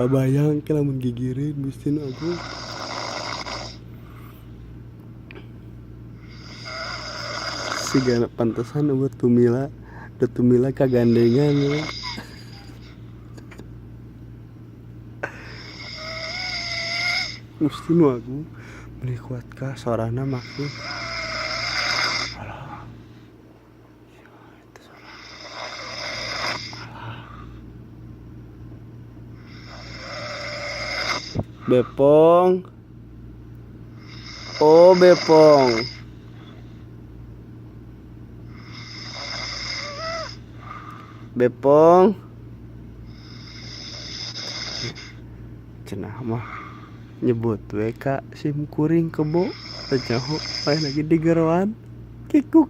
kabayang ke lamun gigireun Gusti nu Agung. Sigana pantesan buat tumila kagandengan ya. Gusti nu Agung meuli kuat ka sorana makin. Bepong. Oh, Bepong. Bepong. Cenah mah nyebut we ka sim kuring kebo. Tajaho main lagi di geroan. Kikuk.